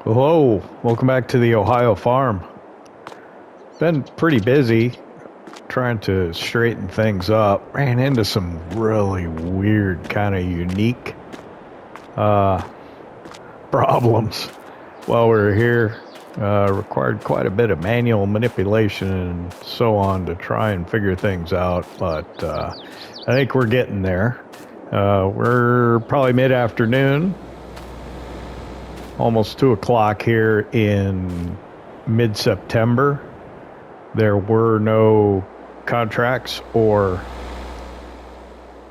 Hello, welcome back to the Ohio farm. Been pretty busy trying to straighten things up. Ran into some really weird, kind of unique problems while we were here. Required quite a bit of manual manipulation and so on to try and figure things out, but I think we're getting there. We're probably mid-afternoon. Almost 2 o'clock here in mid-September. There were no contracts or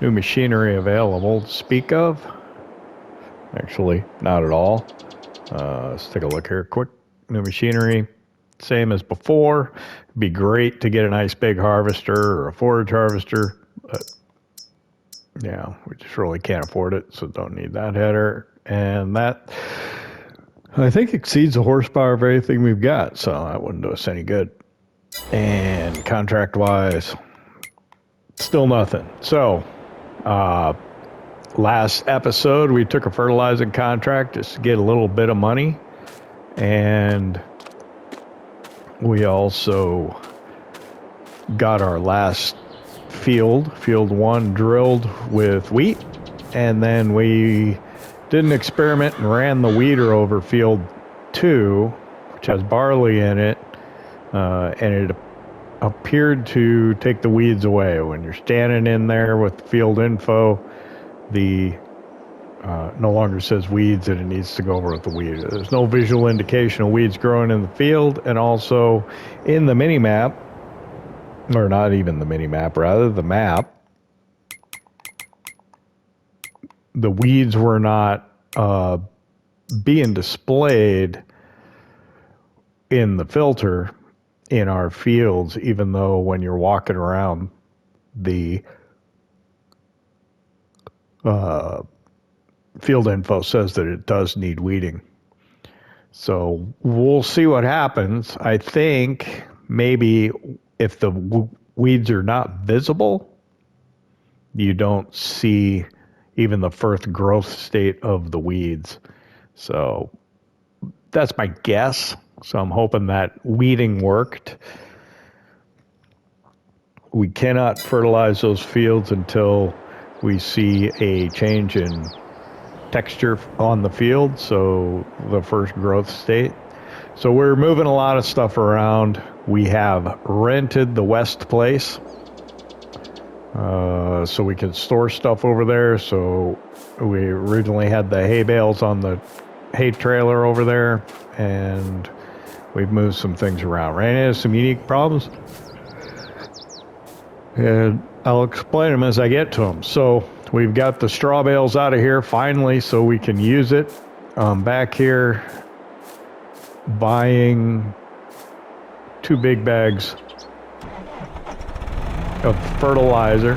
new machinery available to speak of. Actually, not at all. Let's take a look here quick. New machinery, same as before. It'd be great to get a nice big harvester or a forage harvester, but yeah, we just really can't afford it, so don't need that header. And that, I think, exceeds the horsepower of everything we've got, so that wouldn't do us any good. And contract-wise, still nothing. So, last episode, we took a fertilizing contract just to get a little bit of money, and we also got our last field 1, drilled with wheat, and then we did an experiment and ran the weeder over field 2, which has barley in it, and it appeared to take the weeds away. When you're standing in there with field info, the no longer says weeds and it needs to go over with the weed. There's no visual indication of weeds growing in the field, and also in the mini map, or not even the mini map, rather the map, the weeds were not being displayed in the filter in our fields, even though when you're walking around, the field info says that it does need weeding. So we'll see what happens. I think maybe if the weeds are not visible, you don't see even the first growth state of the weeds. So that's my guess. So I'm hoping that weeding worked. We cannot fertilize those fields until we see a change in texture on the field, so the first growth state. So we're moving a lot of stuff around. We have rented the west place, so we can store stuff over there. So we originally had the hay bales on the hay trailer over there, and we've moved some things around. Ran into some unique problems, and I'll explain them as I get to them. So we've got the straw bales out of here finally, so we can use it. Back here, buying 2 big bags of fertilizer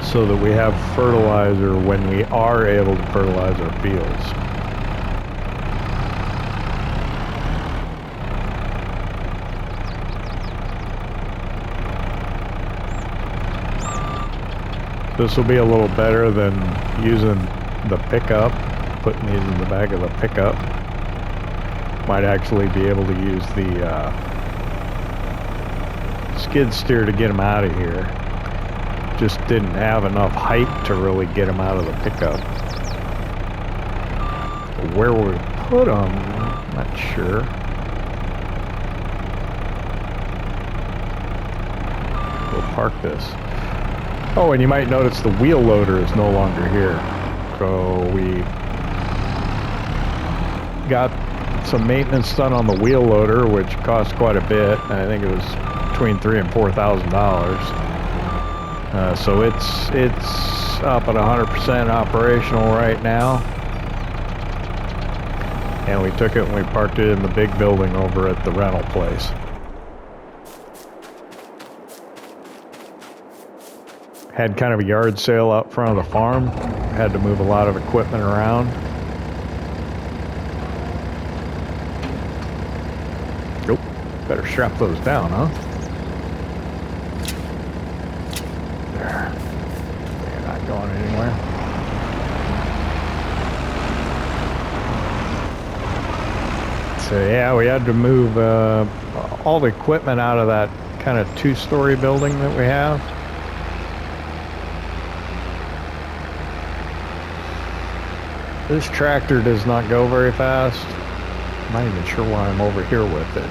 so that we have fertilizer when we are able to fertilize our fields. This will be a little better than using the pickup, putting these in the back of the pickup. Might actually be able to use the skid steer to get them out of here. Just didn't have enough height to really get them out of the pickup. Where we put them, I'm not sure. We'll park this. Oh, and you might notice the wheel loader is no longer here. So we got some maintenance done on the wheel loader, which cost quite a bit. I think it was between $3,000 and $4,000. So it's up at 100% operational right now. And we took it and we parked it in the big building over at the rental place. Had kind of a yard sale out front of the farm. Had to move a lot of equipment around. Nope. Better strap those down, huh? going anywhere. So yeah, we had to move all the equipment out of that kind of two-story building that we have. This tractor does not go very fast. I'm not even sure why I'm over here with it,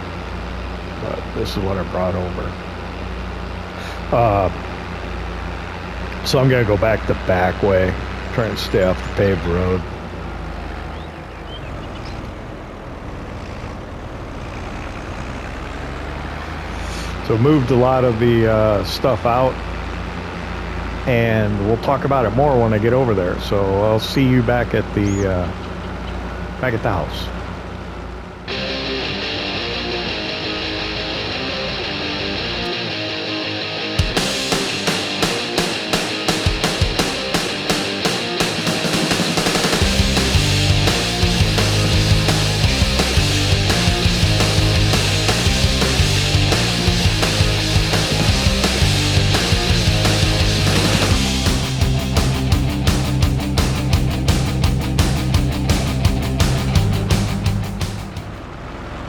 but this is what I brought over. So I'm gonna go back the back way, trying to stay off the paved road. So moved a lot of the stuff out, and we'll talk about it more when I get over there. So I'll see you back at the house.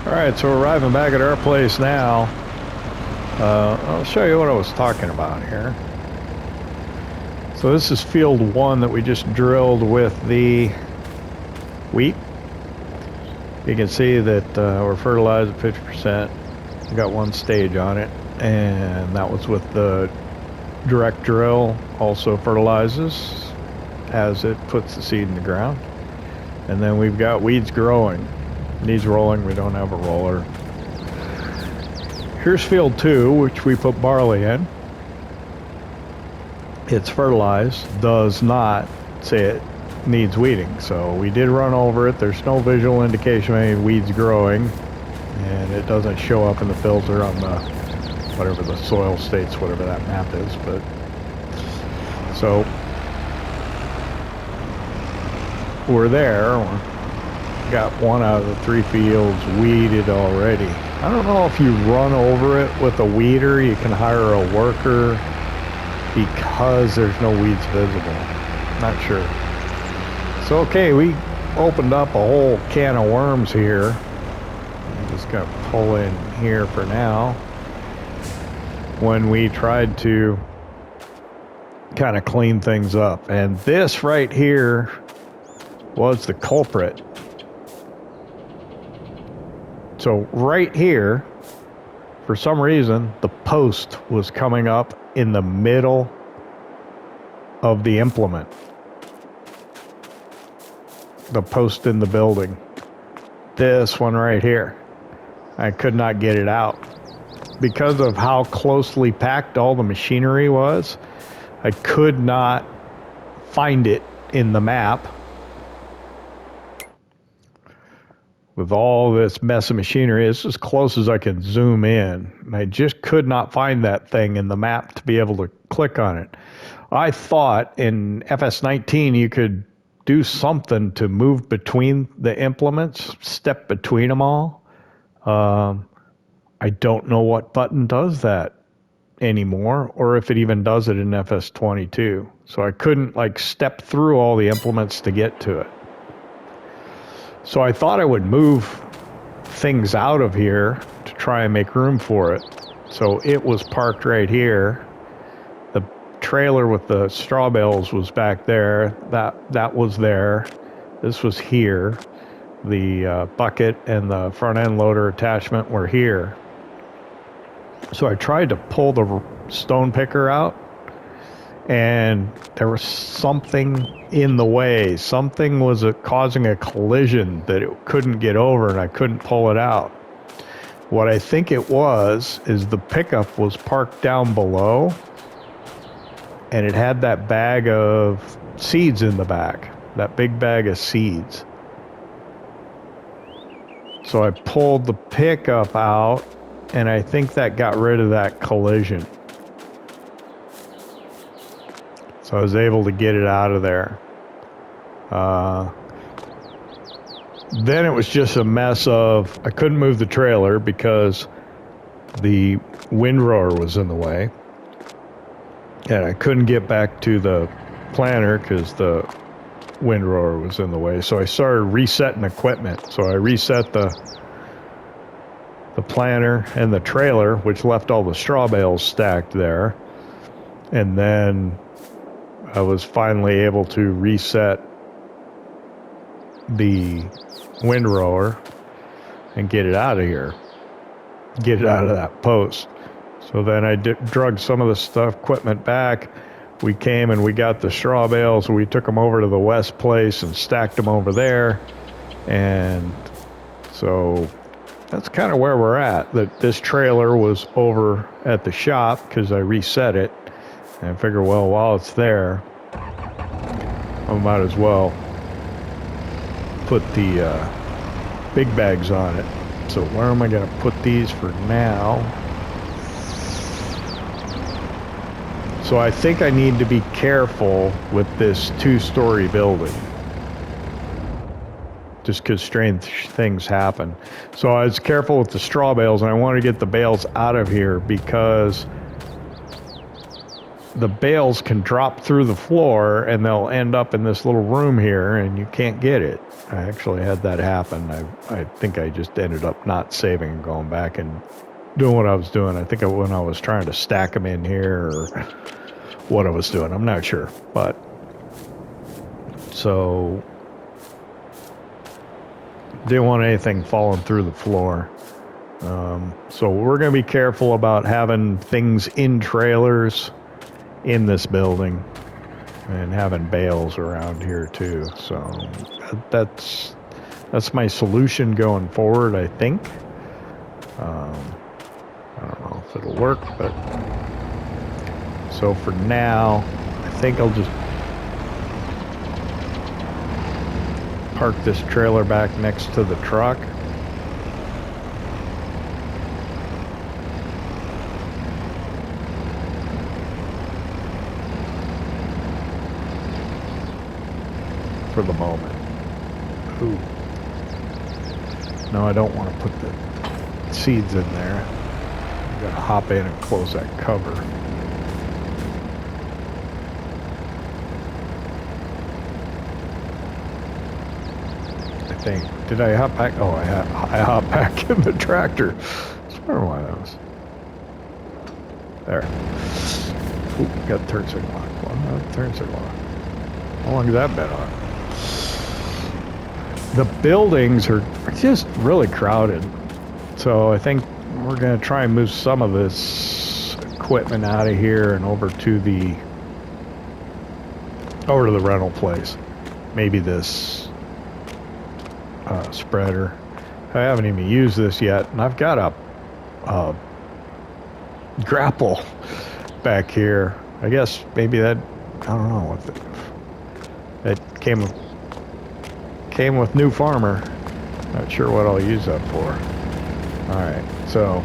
Alright, so we're arriving back at our place now. I'll show you what I was talking about here. So this is field 1 that we just drilled with the wheat. You can see that we're fertilized at 50%. We got one stage on it, and that was with the direct drill. Also fertilizes as it puts the seed in the ground. And then we've got weeds growing. Needs rolling, we don't have a roller. Here's field 2, which we put barley in. It's fertilized, does not say it needs weeding. So we did run over it. There's no visual indication of any weeds growing, and it doesn't show up in the filter on the, whatever the soil states, whatever that map is. But so we're there. Got 1 out of the 3 fields weeded already. I don't know if you run over it with a weeder, you can hire a worker because there's no weeds visible. Not sure. So okay, we opened up a whole can of worms here. I'm just gonna pull in here for now. When we tried to kind of clean things up, and this right here was the culprit. So right here, for some reason, the post was coming up in the middle of the implement. The post in the building. This one right here. I could not get it out. Because of how closely packed all the machinery was, I could not find it in the map. With all this mess of machinery, it's as close as I can zoom in. And I just could not find that thing in the map to be able to click on it. I thought in FS19 you could do something to move between the implements, step between them all. I don't know what button does that anymore, or if it even does it in FS22. So I couldn't like step through all the implements to get to it. So I thought I would move things out of here to try and make room for it. So it was parked right here. The trailer with the straw bales was back there. That was there. This was here. The bucket and the front end loader attachment were here. So I tried to pull the stone picker out, and there was something in the way. Something was causing a collision that it couldn't get over, and I couldn't pull it out. What I think it was is the pickup was parked down below, and it had that bag of seeds in the back, that big bag of seeds. So I pulled the pickup out, and I think that got rid of that collision. So I was able to get it out of there. Then it was just a mess of, I couldn't move the trailer because the windrower was in the way. And I couldn't get back to the planter because the windrower was in the way. So I started resetting equipment. So I reset the planter and the trailer, which left all the straw bales stacked there. And then I was finally able to reset the windrower and get it out of here. Get it out of that post. So then I drug some of the equipment back. We came and we got the straw bales. We took them over to the west place and stacked them over there. And so that's kind of where we're at. This trailer was over at the shop because I reset it. And I figured, well, while it's there, I might as well put the big bags on it. So where am I going to put these for now? So I think I need to be careful with this 2-story building. Just because strange things happen. So I was careful with the straw bales, and I want to get the bales out of here because the bales can drop through the floor and they'll end up in this little room here and you can't get it. I actually had that happen. I think I just ended up not saving and going back and doing what I was doing. I think when I was trying to stack them in here or what I was doing, I'm not sure. But so didn't want anything falling through the floor. So we're going to be careful about having things in trailers in this building and having bales around here too. So that's my solution going forward, I think. I don't know if it'll work, but so for now, I think I'll just park this trailer back next to the truck. For the moment. Ooh. No, I don't want to put the seeds in there. I'm gonna hop in and close that cover. I think. Did I hop back? Oh, I hopped back in the tractor. I wonder why that was. There. Ooh, got turn signal on. Well, turn signal on. How long has that been on? The buildings are just really crowded. So I think we're going to try and move some of this equipment out of here and over to the rental place. Maybe this spreader. I haven't even used this yet, and I've got a grapple back here. I guess maybe that, I don't know what that came with new farmer. Not sure what I'll use that for. All right, so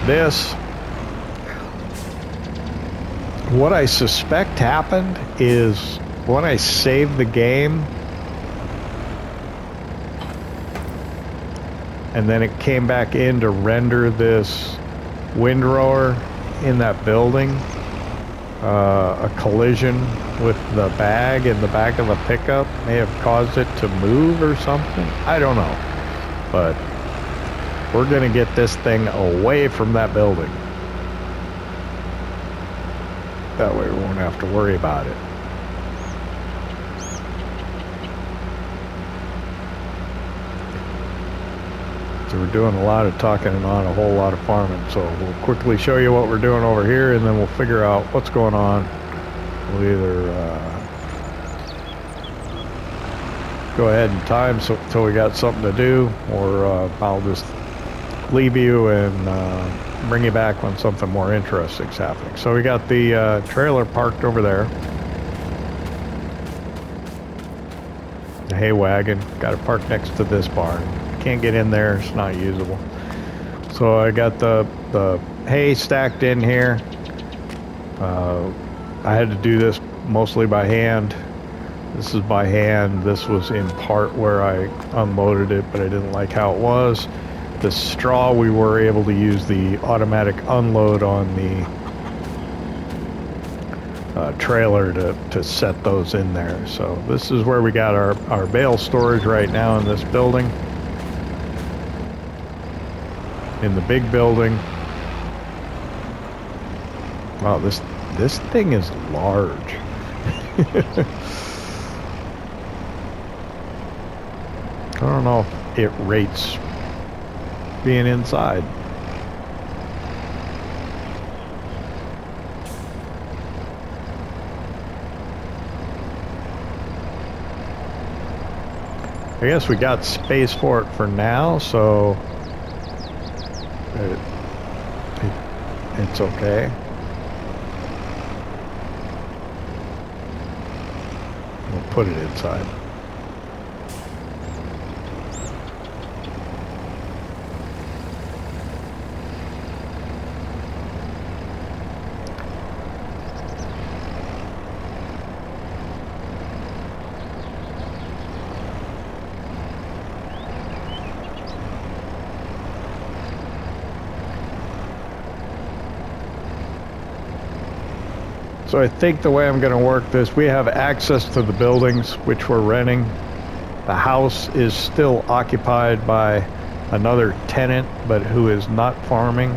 this, what I suspect happened is when I saved the game and then it came back in to render this windrower in that building, a collision with the bag in the back of the pickup may have caused it to move or something. I don't know, but we're gonna get this thing away from that building. That way we won't have to worry about it. So we're doing a lot of talking and on a whole lot of farming. So we'll quickly show you what we're doing over here, and then we'll figure out what's going on. We'll either go ahead and time until we got something to do, or I'll just leave you and bring you back when something more interesting's happening. So we got the trailer parked over there. The hay wagon got it parked next to this barn. Can't get in there, it's not usable. So I got the hay stacked in here. I had to do this mostly by hand. This is by hand. This was in part where I unloaded it, but I didn't like how it was. the straw, we were able to use the automatic unload on the trailer to set those in there. So this is where we got our bale storage right now in this building, in the big building. Wow, this thing is large. I don't know if it rates being inside. I guess we got space for it for now, so it's okay. We'll put it inside. So I think the way I'm going to work this, we have access to the buildings which we're renting. The house is still occupied by another tenant, but who is not farming,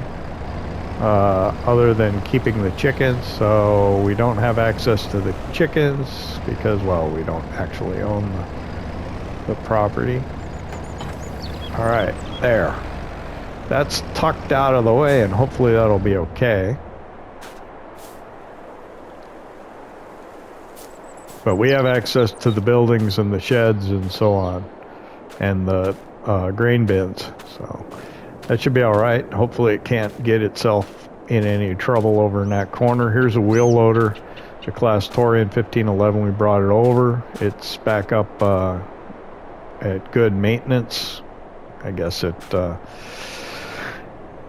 other than keeping the chickens. So we don't have access to the chickens because, well, we don't actually own the property. All right, there. That's tucked out of the way, and hopefully that'll be okay. But we have access to the buildings and the sheds and so on, and the grain bins. So that should be all right. Hopefully it can't get itself in any trouble over in that corner. Here's a wheel loader. It's a Class Torian 1511. We brought it over. It's back up at good maintenance. I guess it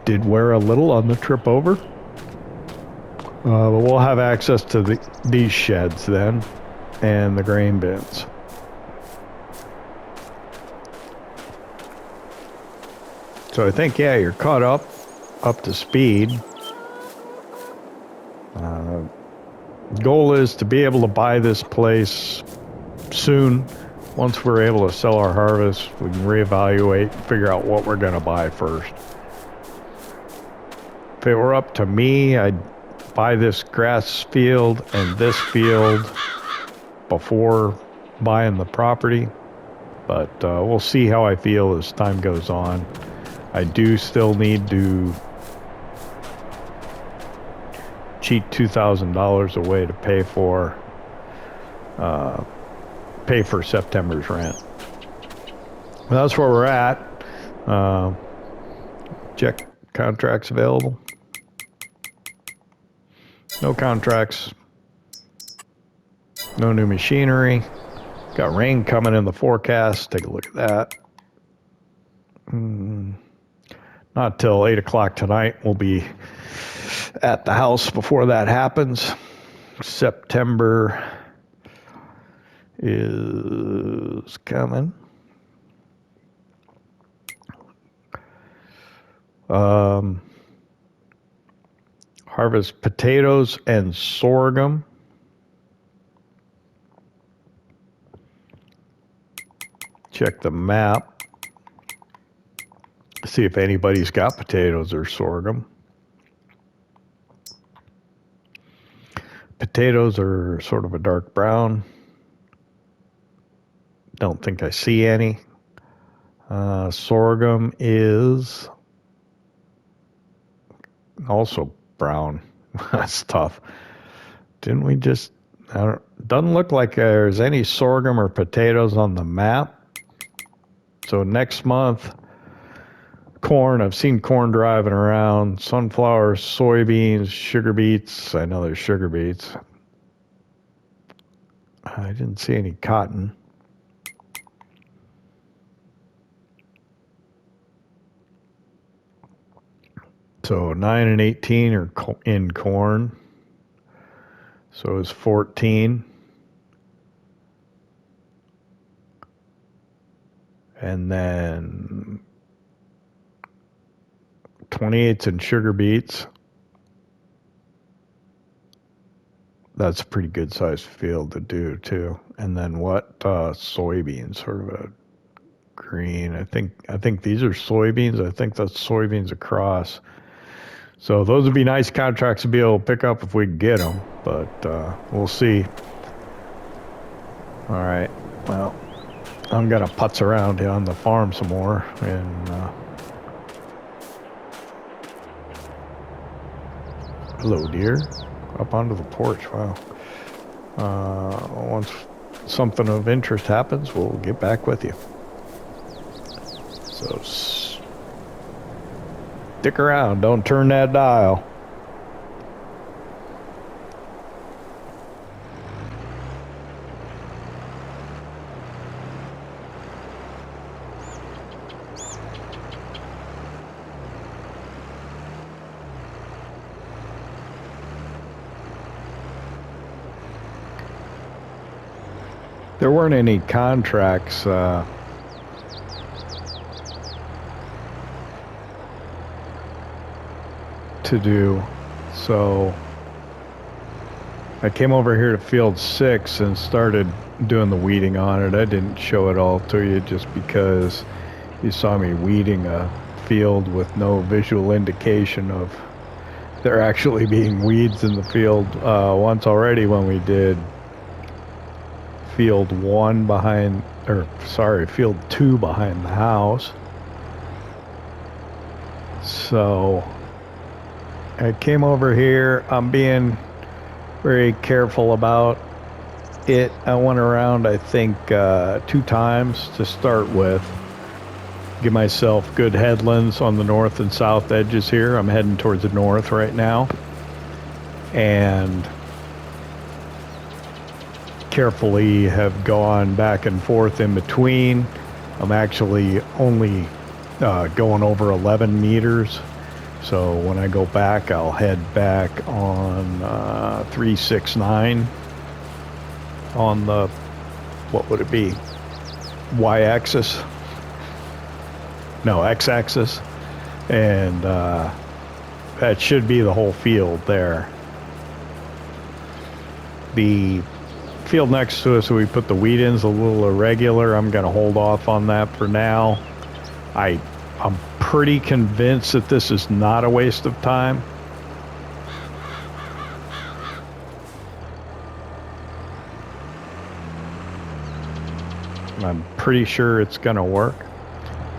did wear a little on the trip over. But we'll have access to these sheds then, and the grain bins. So I think, yeah, you're caught up to speed. Goal is to be able to buy this place soon. Once we're able to sell our harvest, we can reevaluate, figure out what we're going to buy first. If it were up to me, I'd buy this grass field and this field before buying the property, but we'll see how I feel as time goes on. I do still need to cheat $2,000 away to pay for September's rent. Well, that's where we're at. Check contracts available. No contracts. No new machinery. Got rain coming in the forecast. Take a look at that. Not till 8 o'clock tonight. We'll be at the house before that happens. September is coming. Harvest potatoes and sorghum. Check the map. See if anybody's got potatoes or sorghum. Potatoes are sort of a dark brown. Don't think I see any. Sorghum is also brown. That's tough. Didn't we just... doesn't look like there's any sorghum or potatoes on the map. So next month, corn. I've seen corn driving around. Sunflowers, soybeans, sugar beets. I know there's sugar beets. I didn't see any cotton. So 9 and 18 are in corn. So it's 14. And then 28s and sugar beets. That's a pretty good sized field to do too. And then what? Soybeans, sort of a green. I think these are soybeans. I think that's soybeans across. So those would be nice contracts to be able to pick up if we can get them. But we'll see. All right. Well, I'm gonna putz around here on the farm some more and. Hello, deer. Up onto the porch. Wow. Once something of interest happens, we'll get back with you. So stick around. Don't turn that dial. There weren't any contracts to do, so I came over here to field 6 and started doing the weeding on it. I didn't show it all to you just because you saw me weeding a field with no visual indication of there actually being weeds in the field once already when we did field 2 behind the house. So I came over here. I'm being very careful about it. I went around, I think, 2 times to start with. Give myself good headlands on the north and south edges here. I'm heading towards the north right now. And carefully have gone back and forth in between. I'm actually only going over 11 meters. So when I go back, I'll head back on 369 on the, what would it be? Y-axis? No, X-axis. And that should be the whole field there. The field next to us, so we put the weed in, is a little irregular. I'm going to hold off on that for now. I'm pretty convinced that this is not a waste of time. I'm pretty sure it's going to work.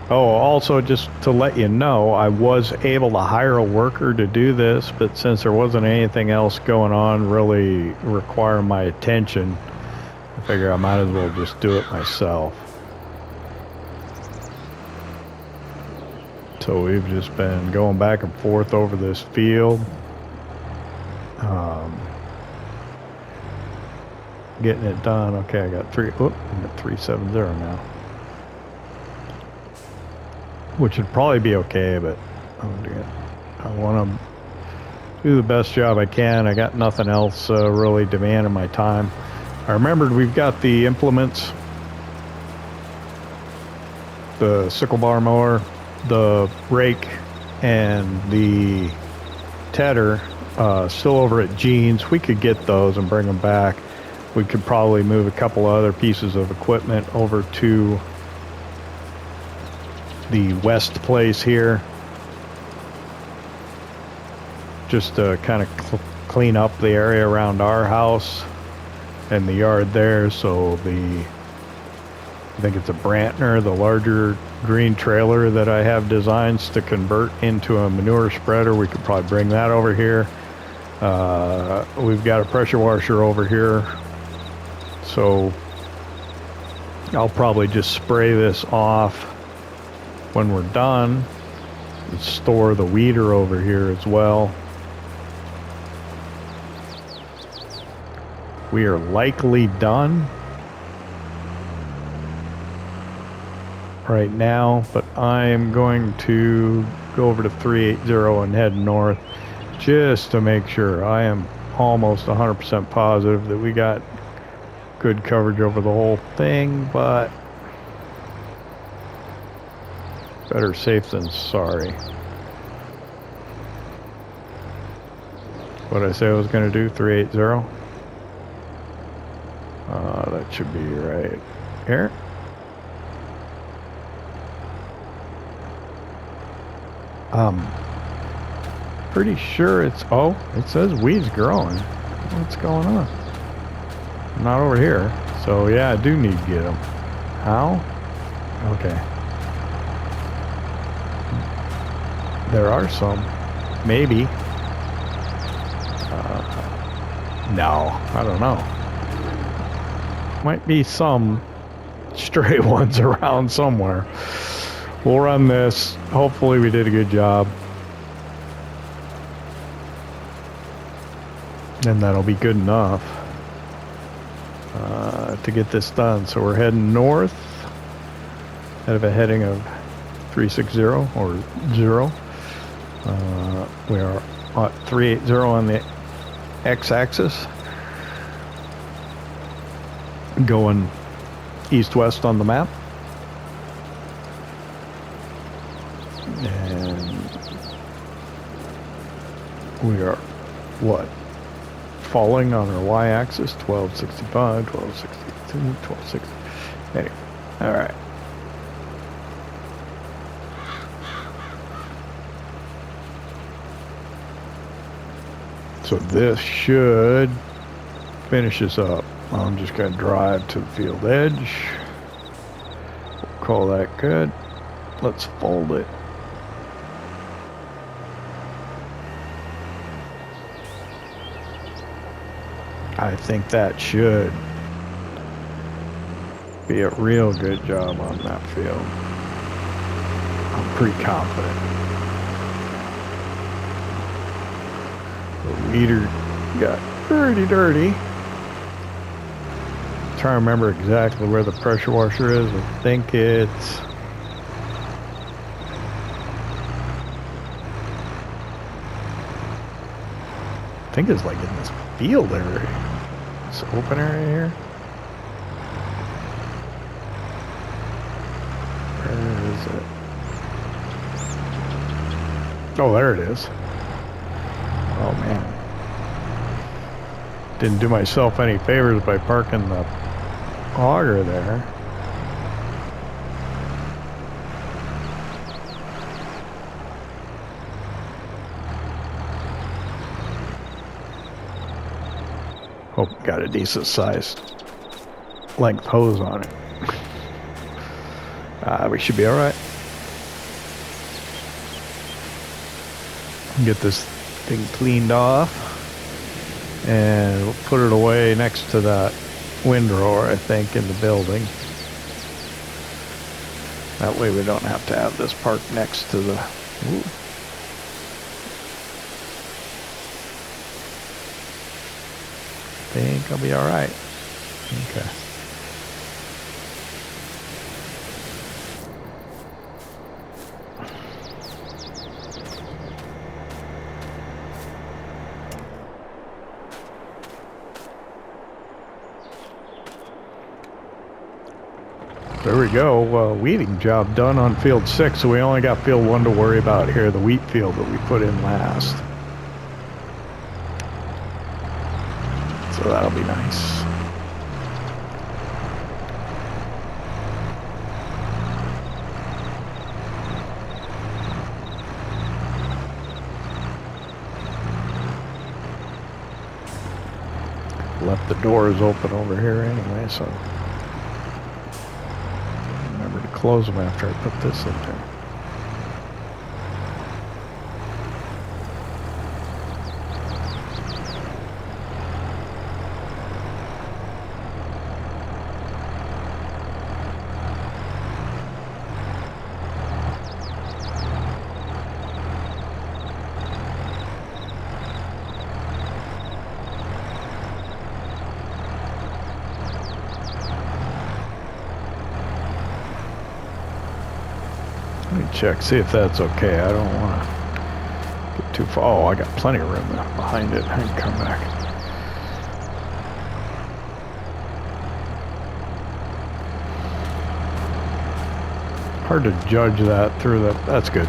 Oh, also just to let you know, I was able to hire a worker to do this, but since there wasn't anything else going on really requiring my attention, I figure I might as well just do it myself. So we've just been going back and forth over this field. Getting it done. Okay, I got 370 now. Which would probably be okay, but I want to do the best job I can. I got nothing else really demanding my time. I remembered we've got the implements, the sickle bar mower, the rake, and the tedder still over at Gene's. We could get those and bring them back. We could probably move a couple other pieces of equipment over to the west place here, just to kind of clean up the area around our house and the yard there. So I think it's a Brantner, the larger green trailer that I have designs to convert into a manure spreader. We could probably bring that over here. We've got a pressure washer over here, so I'll probably just spray this off when we're done. Store the weeder over here as well. We are likely done right now, but I'm going to go over to 380 and head north just to make sure. I am almost 100% positive that we got good coverage over the whole thing, but better safe than sorry. What I say I was going to do, 380. That should be right here. Pretty sure it's, oh, it says weeds growing. What's going on? Not over here. So yeah, I do need to get them. How? Okay. There are some. Maybe. No, I don't know. Might be some stray ones around somewhere. We'll run this. Hopefully we did a good job. And that'll be good enough to get this done. So we're heading north. Out of a heading of 360 or 0. We are at 380 on the x-axis. Going east-west on the map. And we are, what? Falling on our y-axis, 1265, 1262, 1260. Anyway, all right. So this should finish us up. I'm just going to drive to the field edge. We'll call that good. Let's fold it. I think that should be a real good job on that field. I'm pretty confident. The weeder got pretty dirty. I'm trying to remember exactly where the pressure washer is. I think it's... I think it's like in this field area. This open area here. Where is it? Oh, there it is. Oh man. Didn't do myself any favors by parking the auger there. Hope got a decent sized length hose on it. We should be all right. Get this thing cleaned off and we'll put it away next to that windrower, I think, in the building. That way we don't have to have this parked next to the... Ooh. I think I'll be all right. Okay. There we go. Weeding job done on field 6, so we only got field 1 to worry about here, the wheat field that we put in last. So that'll be nice. Left the doors open over here anyway, so remember to close them after I put this in there. Check, see if that's okay. I don't want to get too far. Oh, I got plenty of room behind it. I can come back. Hard to judge that through the... That's good.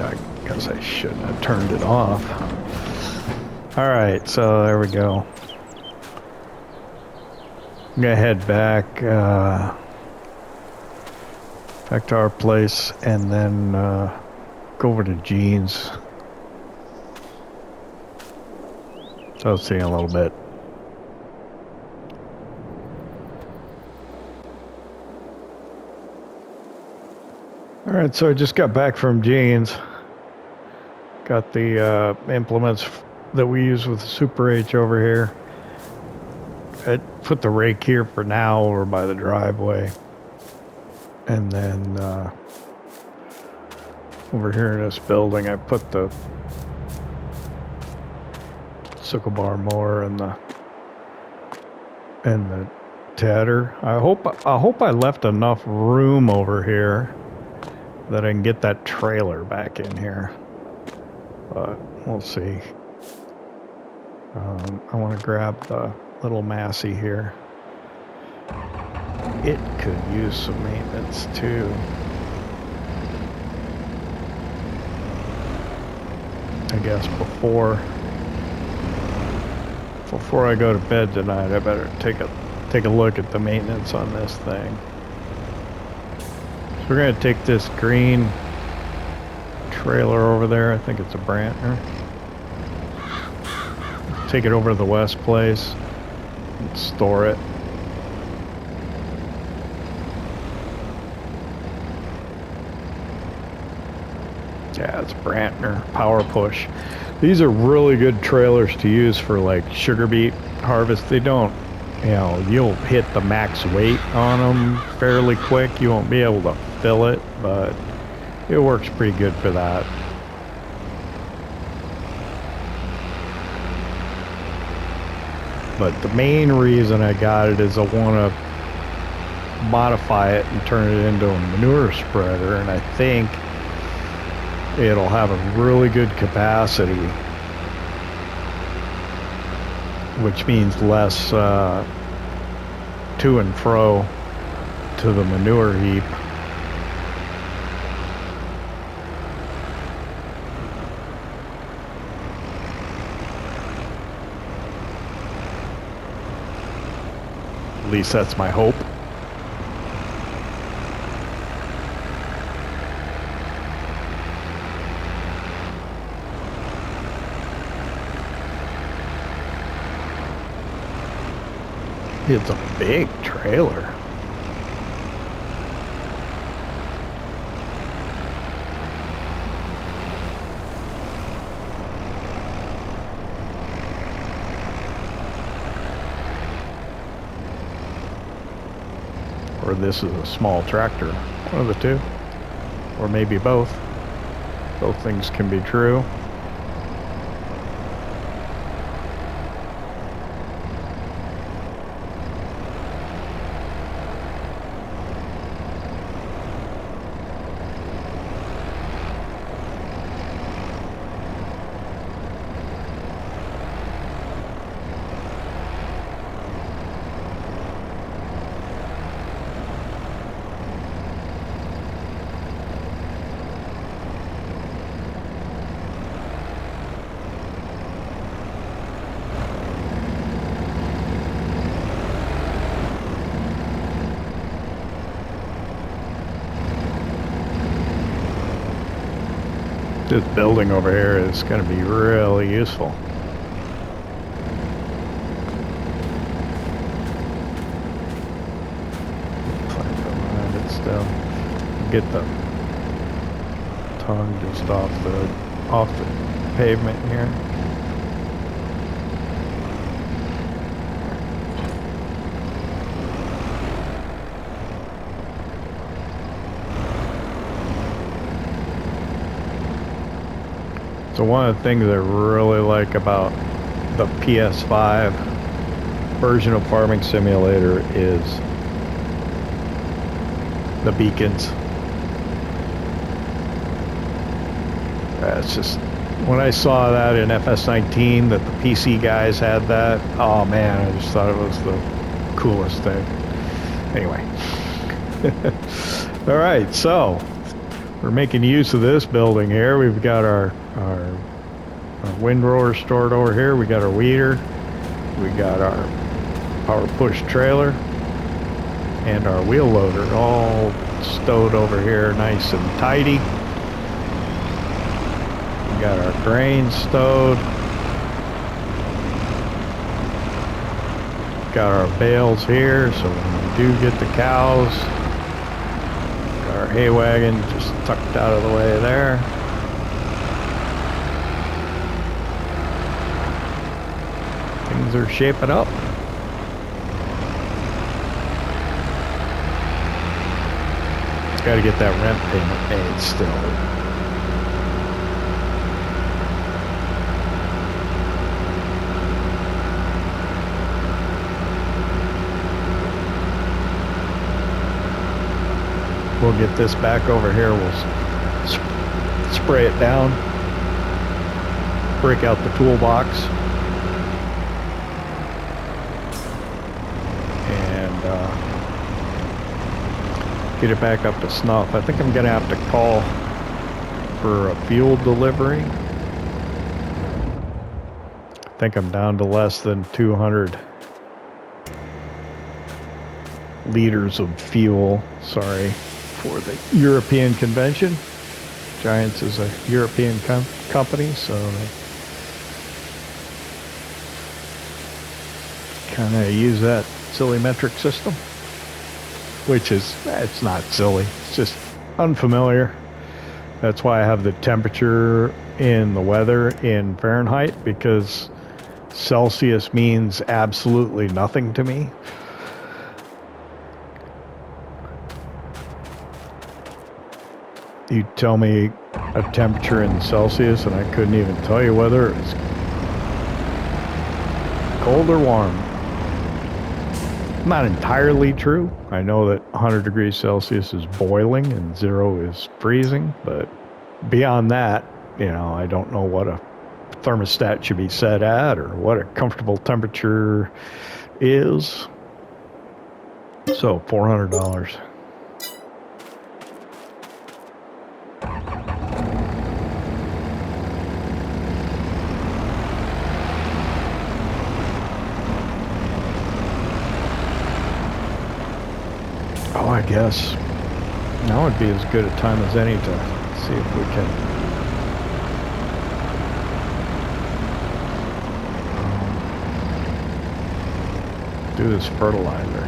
I guess I shouldn't have turned it off. Alright, so there we go. I'm gonna head back to our place and then go over to Gene's. So I'll see you in a little bit. Alright, so I just got back from Gene's. Got the implements that we use with the Super H over here. I put the rake here for now over by the driveway. And then over here in this building I put the sickle bar mower and the tedder. I hope I left enough room over here that I can get that trailer back in here, but we'll see. I want to grab the little Massey here. It could use some maintenance too. I guess before I go to bed tonight, I better take a look at the maintenance on this thing. So we're gonna take this green trailer over there. I think it's a Brantner. Take it over to the West Place and store it. Yeah, it's Brantner Power Push. These are really good trailers to use for like sugar beet harvest. They don't, you know, you'll hit the max weight on them fairly quick. You won't be able to fill it, but it works pretty good for that. But the main reason I got it is I want to modify it and turn it into a manure spreader, and I think it'll have a really good capacity, which means less to and fro to the manure heap. At least that's my hope. It's a big trailer. Or this is a small tractor. One of the two. Or maybe both. Both things can be true. This building over here is going to be really useful. Behind it still. Get the tongue just off the pavement here. So one of the things I really like about the PS5 version of Farming Simulator is the beacons. It's just, when I saw that in FS19 that the PC guys had that, oh man, I just thought it was the coolest thing. Anyway. Alright, so we're making use of this building here. We've got our windrower stored over here. We got our weeder. We got our power push trailer and our wheel loader all stowed over here nice and tidy. We got our grain stowed. Got our bales here, so when we do get the cows, got our hay wagon just tucked out of the way there. Things are shaping up. Got to get that rent payment made still. We'll get this back over here. We'll spray it down, break out the toolbox, and get it back up to snuff. I think I'm gonna have to call for a fuel delivery. I think I'm down to less than 200 liters of fuel. Sorry. For the European convention. Giants is a European company, so they kind of use that silly metric system, which is, it's not silly, it's just unfamiliar. That's why I have the temperature in the weather in Fahrenheit, because Celsius means absolutely nothing to me. You tell me a temperature in Celsius and I couldn't even tell you whether it's cold or warm. Not entirely true. I know that 100 degrees Celsius is boiling and 0 is freezing, but beyond that, you know, I don't know what a thermostat should be set at or what a comfortable temperature is. So $400. I guess now would be as good a time as any to see if we can do this fertilizer.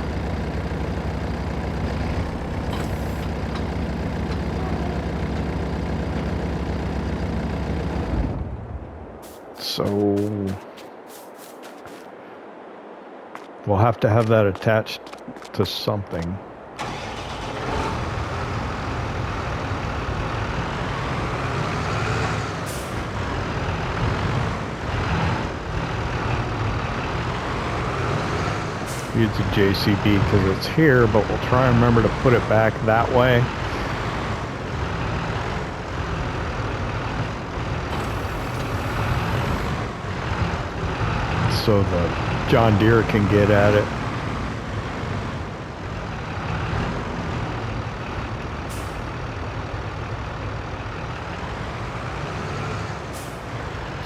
So we'll have to have that attached to something. Use the JCB because it's here, but we'll try and remember to put it back that way. So the John Deere can get at it.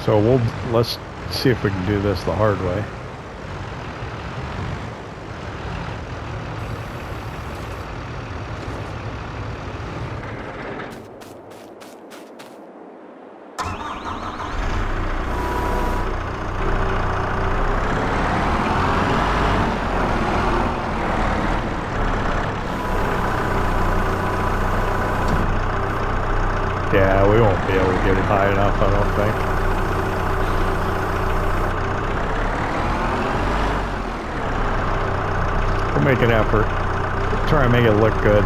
So let's see if we can do this the hard way. Yeah, we won't be able to get it high enough, I don't think. We'll make an effort. Try and make it look good.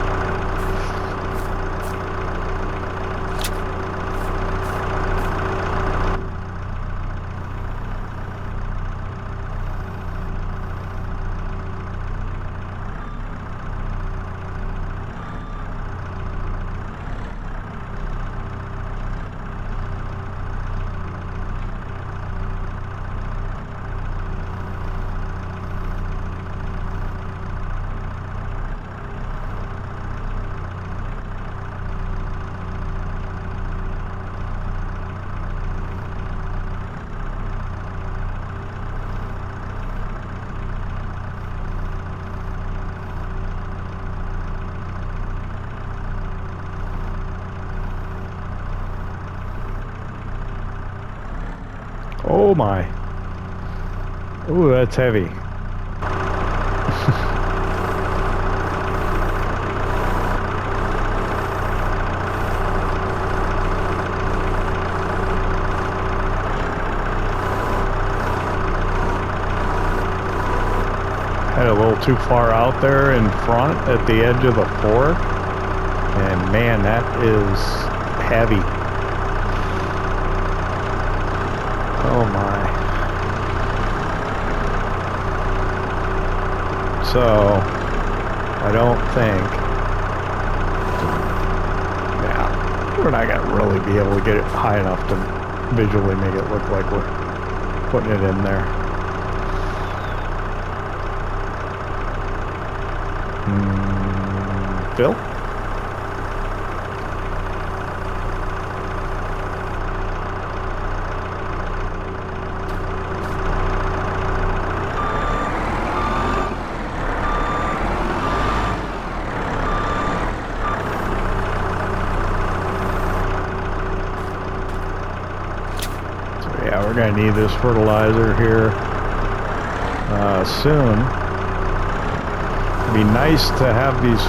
Oh my. Ooh, that's heavy. Had a little too far out there in front at the edge of the fork, and man, that is heavy. Oh my. So I don't think, yeah, we're not gonna really be able to get it high enough to visually make it look like we're putting it in there. Phil? So yeah, we're gonna need this fertilizer here soon. It'd be nice to have these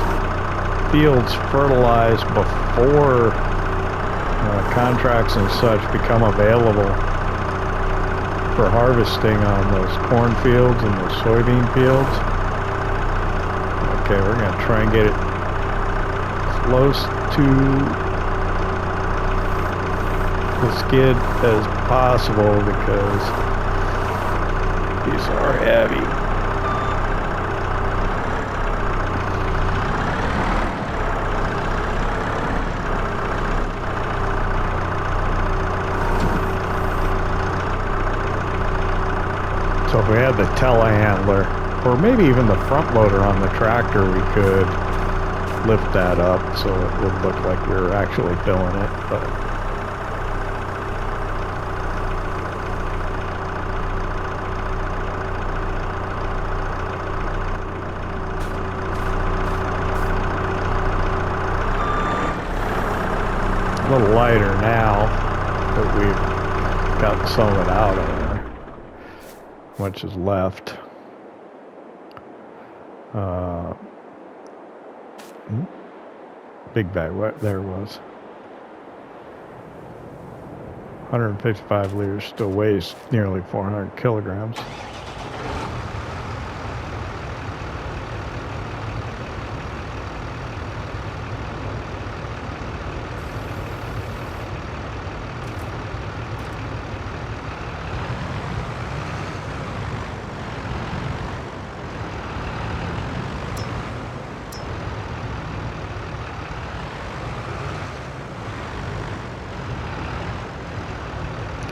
fields fertilized before contracts and such become available for harvesting on those corn fields and those soybean fields. Okay, we're going to try and get it close to the skid as possible because these are heavy. So if we had the telehandler, or maybe even the front loader on the tractor, we could lift that up so it would look like we were actually filling it. But a little lighter now that we've got some of it out of there. Much is left. Big bag, what there was. 155 liters, still weighs nearly 400 kilograms.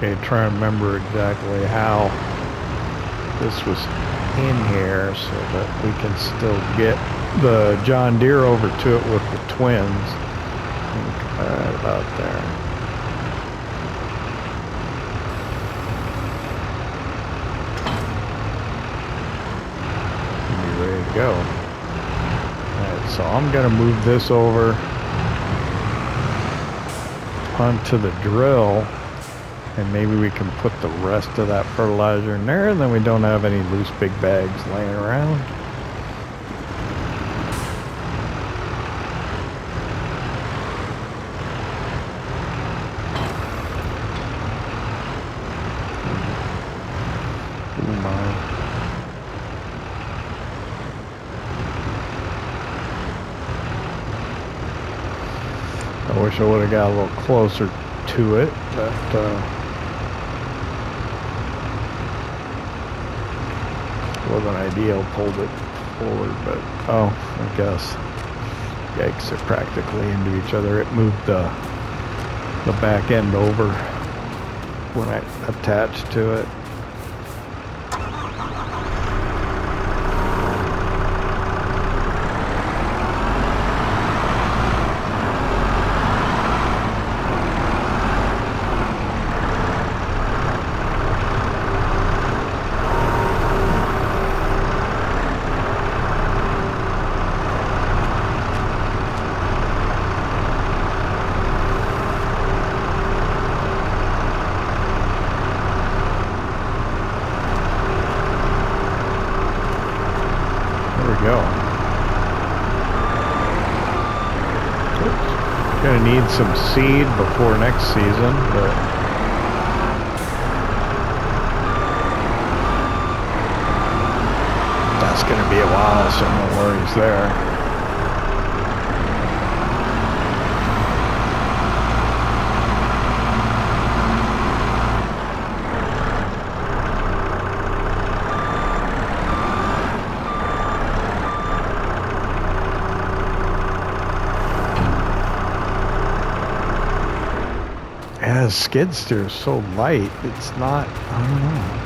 Okay, try and remember exactly how this was in here so that we can still get the John Deere over to it with the twins. Right about there. Be ready to go. Alright, so I'm going to move this over onto the drill. And maybe we can put the rest of that fertilizer in there, and then we don't have any loose big bags laying around. Oh my. I wish I would have got a little closer to it, but wasn't ideal, pulled it forward, but oh, I guess yikes, they're practically into each other. It moved the back end over when I attached to it. need some seed before next season, but that's going to be a while, so no worries there. The skid steer is so light, it's not, I don't know.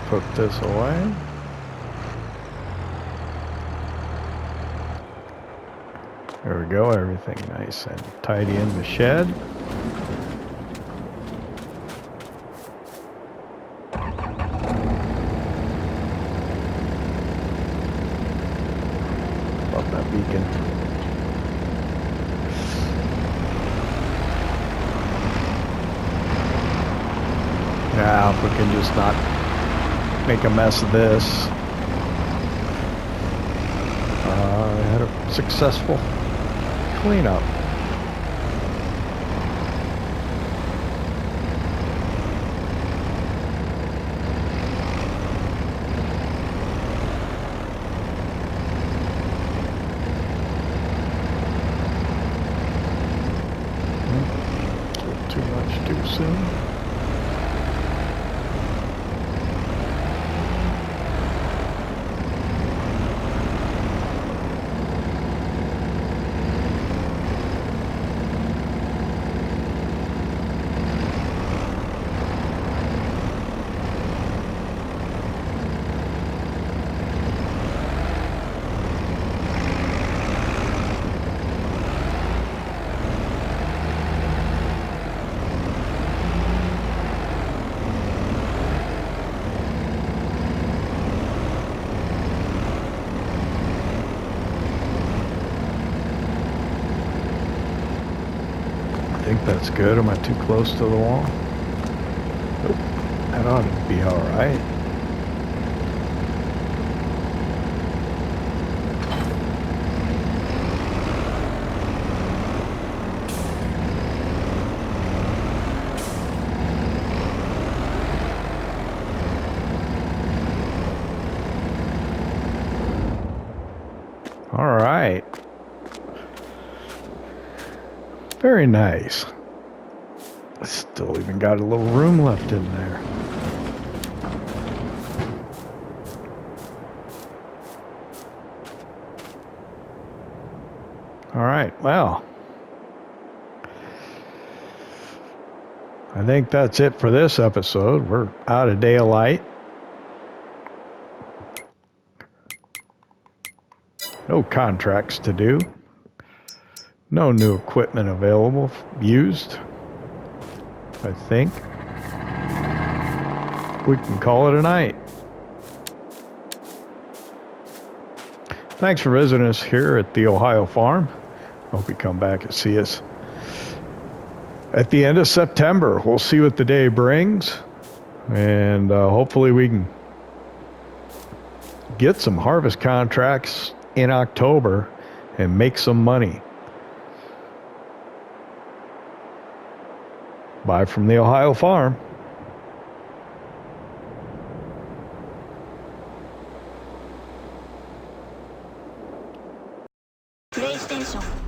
Put this away. There we go, everything nice and tidy in the shed. Love that beacon. Now, if we can just not make a mess of this. I had a successful cleanup. Too much too soon. I think that's good. Am I too close to the wall? Nope. That ought to be all right. All right. Very nice. Still even got a little room left in there. All right, well, I think that's it for this episode. We're out of daylight. No contracts to do. No new equipment available, used, I think. We can call it a night. Thanks for visiting us here at the Ohio Farm. Hope you come back and see us at the end of September. We'll see what the day brings. And hopefully we can get some harvest contracts in October and make some money. Bye from the Ohio Farm. テーション